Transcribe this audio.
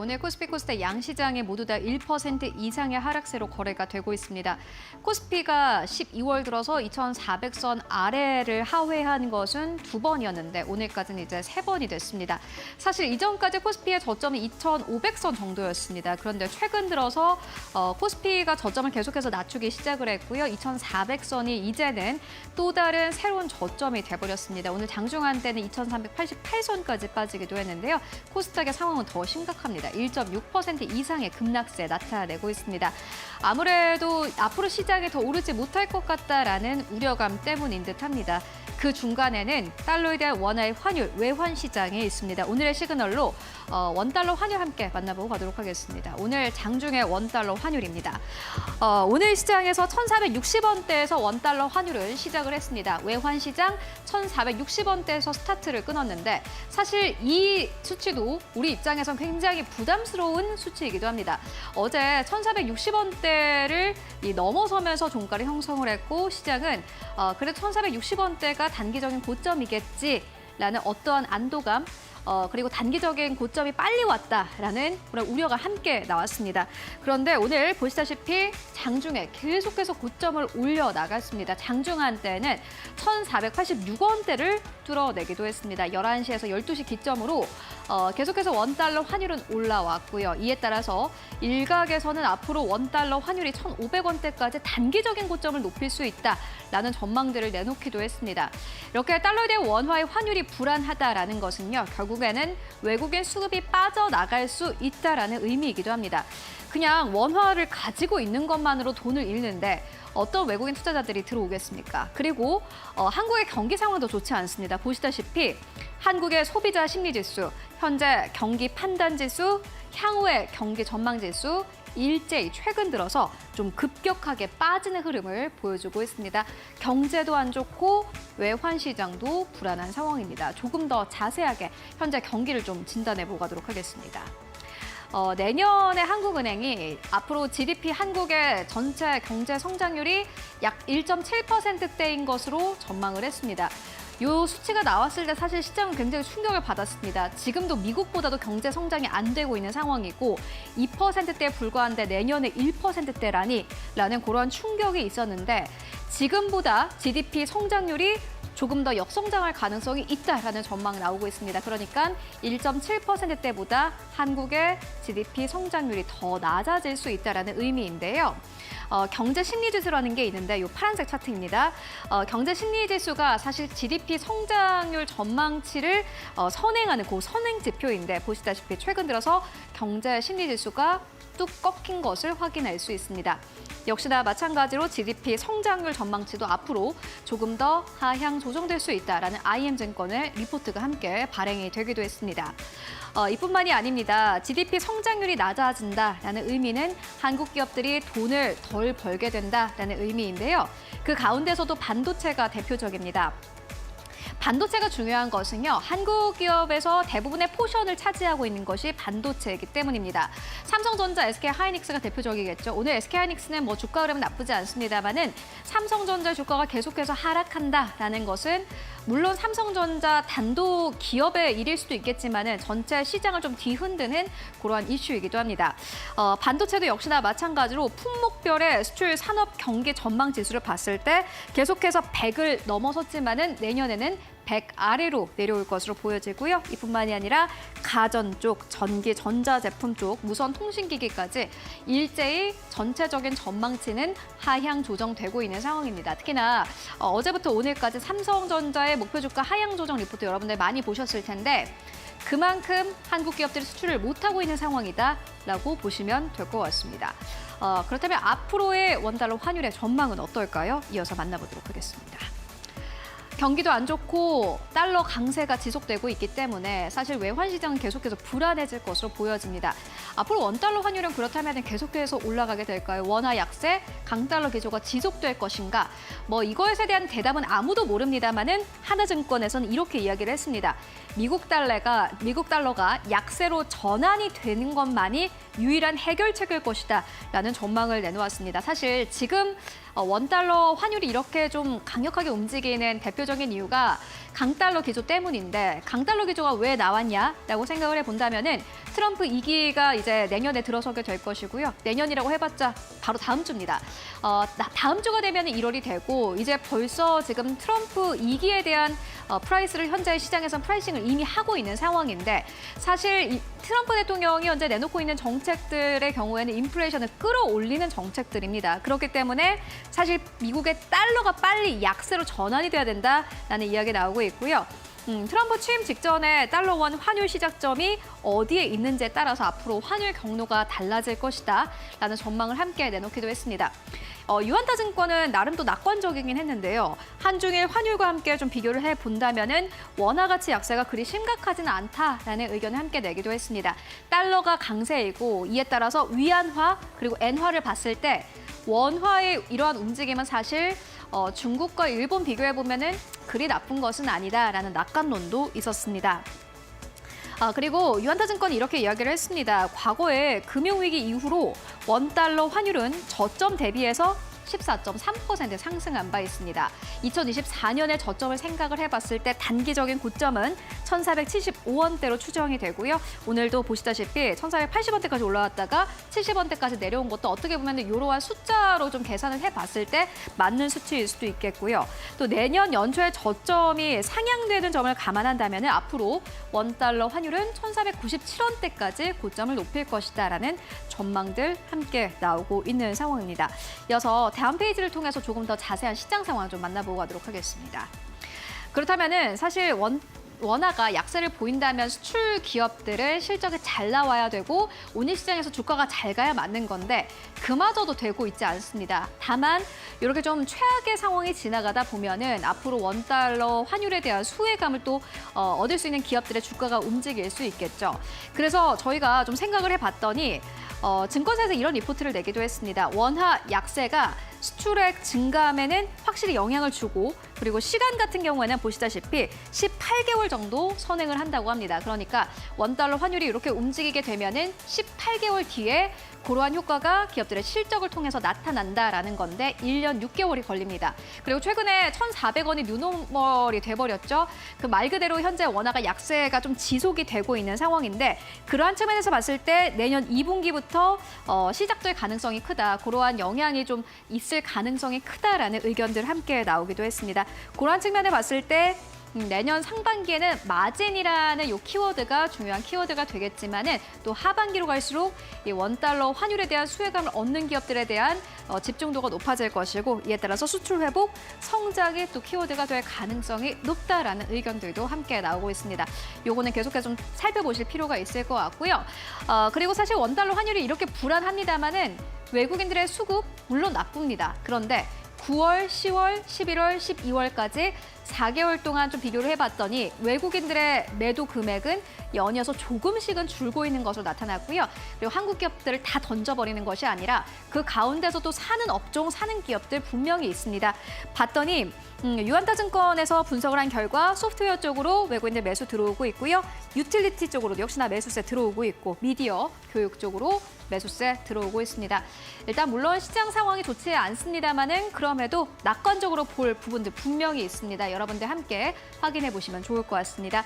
오늘 코스피 코스닥 양시장이 모두 다 1% 이상의 하락세로 거래가 되고 있습니다. 코스피가 12월 들어서 2,400선 아래를 하회한 것은 2번이었는데 오늘까지는 이제 3번이 됐습니다. 사실 이전까지 코스피의 저점이 2,500선 정도였습니다. 그런데 최근 들어서 코스피가 저점을 계속해서 낮추기 시작을 했고요. 2,400선이 이제는 또 다른 새로운 저점이 돼버렸습니다. 오늘 장중한 때는 2,388선까지 빠지기도 했는데요. 코스닥의 상황은 더 심각합니다. 1.6% 이상의 급락세 나타내고 있습니다. 아무래도 앞으로 시장이 더 오르지 못할 것 같다라는 우려감 때문인 듯합니다. 그 중간에는 달러에 대한 원화의 환율, 외환 시장에 있습니다. 오늘의 시그널로 원달러 환율 함께 만나보고 가도록 하겠습니다. 오늘 장중의 원달러 환율입니다. 오늘 시장에서 1,460원대에서 원달러 환율은 시작을 했습니다. 외환 시장 1,460원대에서 스타트를 끊었는데 사실 이 수치도 우리 입장에선 굉장히 부담스러운 수치이기도 합니다. 어제 1,460원대를 넘어서면서 종가를 형성을 했고 시장은 그래도 1,460원대가 단기적인 고점이겠지라는 어떠한 안도감 그리고 단기적인 고점이 빨리 왔다라는 그런 우려가 함께 나왔습니다. 그런데 오늘 보시다시피 장중에 계속해서 고점을 올려나갔습니다. 장중한 때는 1,486원대를 뚫어내기도 했습니다. 11시에서 12시 기점으로 계속해서 원달러 환율은 올라왔고요. 이에 따라서 일각에서는 앞으로 원달러 환율이 1,500원대까지 단기적인 고점을 높일 수 있다라는 전망들을 내놓기도 했습니다. 이렇게 달러에 대한 원화의 환율이 불안하다라는 것은요. 결국에는 외국인 수급이 빠져나갈 수 있다라는 의미이기도 합니다. 그냥 원화를 가지고 있는 것만으로 돈을 잃는데 어떤 외국인 투자자들이 들어오겠습니까? 그리고 한국의 경기 상황도 좋지 않습니다. 보시다시피 한국의 소비자 심리지수, 현재 경기 판단지수, 향후의 경기 전망지수, 일제히 최근 들어서 좀 급격하게 빠지는 흐름을 보여주고 있습니다. 경제도 안 좋고 외환 시장도 불안한 상황입니다. 조금 더 자세하게 현재 경기를 좀 진단해 보도록 하겠습니다. 내년에 한국은행이 앞으로 GDP 한국의 전체 경제 성장률이 약 1.7%대인 것으로 전망을 했습니다. 이 수치가 나왔을 때 사실 시장은 굉장히 충격을 받았습니다. 지금도 미국보다도 경제 성장이 안 되고 있는 상황이고 2%대에 불과한데 내년에 1%대라니 라는 그런 충격이 있었는데 지금보다 GDP 성장률이 조금 더 역성장할 가능성이 있다라는 전망이 나오고 있습니다. 그러니까 1.7%대보다 한국의 GDP 성장률이 더 낮아질 수 있다라는 의미인데요. 경제 심리 지수라는 게 있는데 이 파란색 차트입니다. 경제 심리 지수가 사실 GDP 성장률 전망치를 선행하는 그 선행 지표인데 보시다시피 최근 들어서 경제 심리 지수가 뚝 꺾인 것을 확인할 수 있습니다. 역시나 마찬가지로 GDP 성장률 전망치도 앞으로 조금 더 하향 조정될 수 있다라는 IM증권의 리포트가 함께 발행이 되기도 했습니다. 이뿐만이 아닙니다. GDP 성장률이 낮아진다라는 의미는 한국 기업들이 돈을 덜 벌게 된다라는 의미인데요. 그 가운데서도 반도체가 대표적입니다. 반도체가 중요한 것은요. 한국 기업에서 대부분의 포션을 차지하고 있는 것이 반도체이기 때문입니다. 삼성전자, SK하이닉스가 대표적이겠죠. 오늘 SK하이닉스는 뭐 주가 흐름은 나쁘지 않습니다만은 삼성전자 주가가 계속해서 하락한다라는 것은 물론 삼성전자 단독 기업의 일일 수도 있겠지만은 전체 시장을 좀 뒤흔드는 그러한 이슈이기도 합니다. 반도체도 역시나 마찬가지로 품목별의 수출 산업 경기 전망 지수를 봤을 때 계속해서 100을 넘어섰지만은 내년에는 100 아래로 내려올 것으로 보여지고요. 이뿐만이 아니라 가전 쪽, 전기, 전자제품 쪽, 무선 통신기기까지 일제히 전체적인 전망치는 하향 조정되고 있는 상황입니다. 특히나 어제부터 오늘까지 삼성전자의 목표 주가 하향 조정 리포트 여러분들 많이 보셨을 텐데 그만큼 한국 기업들이 수출을 못하고 있는 상황이다라고 보시면 될 것 같습니다. 그렇다면 앞으로의 원달러 환율의 전망은 어떨까요? 이어서 만나보도록 하겠습니다. 경기도 안 좋고 달러 강세가 지속되고 있기 때문에 사실 외환 시장은 계속해서 불안해질 것으로 보여집니다. 앞으로 원달러 환율은 그렇다면 계속해서 올라가게 될까요? 원화 약세, 강달러 기조가 지속될 것인가? 뭐 이것에 대한 대답은 아무도 모릅니다만은 하나증권에서는 이렇게 이야기를 했습니다. 미국 달러가 약세로 전환이 되는 것만이 유일한 해결책일 것이다라는 전망을 내놓았습니다. 사실 지금 원달러 환율이 이렇게 좀 강력하게 움직이는 대표적인 이유가 강달러 기조 때문인데 강달러 기조가 왜 나왔냐라고 생각을 해본다면은 트럼프 2기가 이제 내년에 들어서게 될 것이고요. 내년이라고 해봤자 바로 다음 주입니다. 다음 주가 되면 1월이 되고 이제 벌써 지금 트럼프 2기에 대한 프라이스를 현재 시장에선 프라이싱을 이미 하고 있는 상황인데 사실 트럼프 대통령이 현재 내놓고 있는 정책들의 경우에는 인플레이션을 끌어올리는 정책들입니다. 그렇기 때문에 사실 미국의 달러가 빨리 약세로 전환이 돼야 된다라는 이야기가 나오고 있고요. 트럼프 취임 직전에 달러 원 환율 시작점이 어디에 있는지에 따라서 앞으로 환율 경로가 달라질 것이다 라는 전망을 함께 내놓기도 했습니다. 유한타 증권은 나름 또 낙관적이긴 했는데요. 한중일 환율과 함께 좀 비교를 해본다면은 원화 가치 약세가 그리 심각하지는 않다라는 의견을 함께 내기도 했습니다. 달러가 강세이고 이에 따라서 위안화 그리고 엔화를 봤을 때 원화의 이러한 움직임은 사실 중국과 일본 비교해보면은 그리 나쁜 것은 아니다라는 낙관론도 있었습니다. 그리고 유한타 증권이 이렇게 이야기를 했습니다. 과거에 금융위기 이후로 원달러 환율은 저점 대비해서 14.3% 상승한 바 있습니다. 2024년의 저점을 생각을 해봤을 때 단기적인 고점은 1,475원대로 추정이 되고요. 오늘도 보시다시피 1,480원대까지 올라왔다가 70원대까지 내려온 것도 어떻게 보면 이러한 숫자로 좀 계산을 해봤을 때 맞는 수치일 수도 있겠고요. 또 내년 연초에 저점이 상향되는 점을 감안한다면 앞으로 원달러 환율은 1,497원대까지 고점을 높일 것이다라는 전망들 함께 나오고 있는 상황입니다. 이어서 다음 페이지를 통해서 조금 더 자세한 시장 상황 좀 만나보고 가도록 하겠습니다. 그렇다면은 사실 원화가 약세를 보인다면 수출 기업들의 실적이 잘 나와야 되고 오늘 시장에서 주가가 잘 가야 맞는 건데 그마저도 되고 있지 않습니다. 다만 이렇게 좀 최악의 상황이 지나가다 보면은 앞으로 원달러 환율에 대한 수혜감을 또 얻을 수 있는 기업들의 주가가 움직일 수 있겠죠. 그래서 저희가 좀 생각을 해봤더니 증권사에서 이런 리포트를 내기도 했습니다. 원화 약세가 수출액 증감에는 확실히 영향을 주고 그리고 시간 같은 경우에는 보시다시피 18개월 정도 선행을 한다고 합니다. 그러니까 원달러 환율이 이렇게 움직이게 되면은 18개월 뒤에 그러한 효과가 기업들의 실적을 통해서 나타난다라는 건데 1년 6개월이 걸립니다. 그리고 최근에 1,400원이 뉴노멀이 돼버렸죠. 그 말 그대로 현재 원화가 약세가 좀 지속이 되고 있는 상황인데 그러한 측면에서 봤을 때 내년 2분기부터 시작될 가능성이 크다. 그러한 영향이 좀 있을 가능성이 크다라는 의견들 함께 나오기도 했습니다. 그러한 측면에 봤을 때 내년 상반기에는 마진이라는 이 키워드가 중요한 키워드가 되겠지만은 또 하반기로 갈수록 이 원달러 환율에 대한 수혜감을 얻는 기업들에 대한 집중도가 높아질 것이고 이에 따라서 수출 회복, 성장이 또 키워드가 될 가능성이 높다라는 의견들도 함께 나오고 있습니다. 요거는 계속해서 좀 살펴보실 필요가 있을 것 같고요. 그리고 사실 원달러 환율이 이렇게 불안합니다만은 외국인들의 수급 물론 나쁩니다. 그런데 9월, 10월, 11월, 12월까지 4개월 동안 좀 비교를 해봤더니 외국인들의 매도 금액은 연이어서 조금씩은 줄고 있는 것으로 나타났고요. 그리고 한국 기업들을 다 던져버리는 것이 아니라 그 가운데서도 사는 업종, 사는 기업들 분명히 있습니다. 봤더니 유한타 증권에서 분석을 한 결과 소프트웨어 쪽으로 외국인들 매수 들어오고 있고요. 유틸리티 쪽으로도 역시나 매수세 들어오고 있고 미디어, 교육 쪽으로 매수세 들어오고 있습니다. 일단 물론 시장 상황이 좋지 않습니다만은 그럼에도 낙관적으로 볼 부분들 분명히 있습니다. 여러분들 함께 확인해 보시면 좋을 것 같습니다.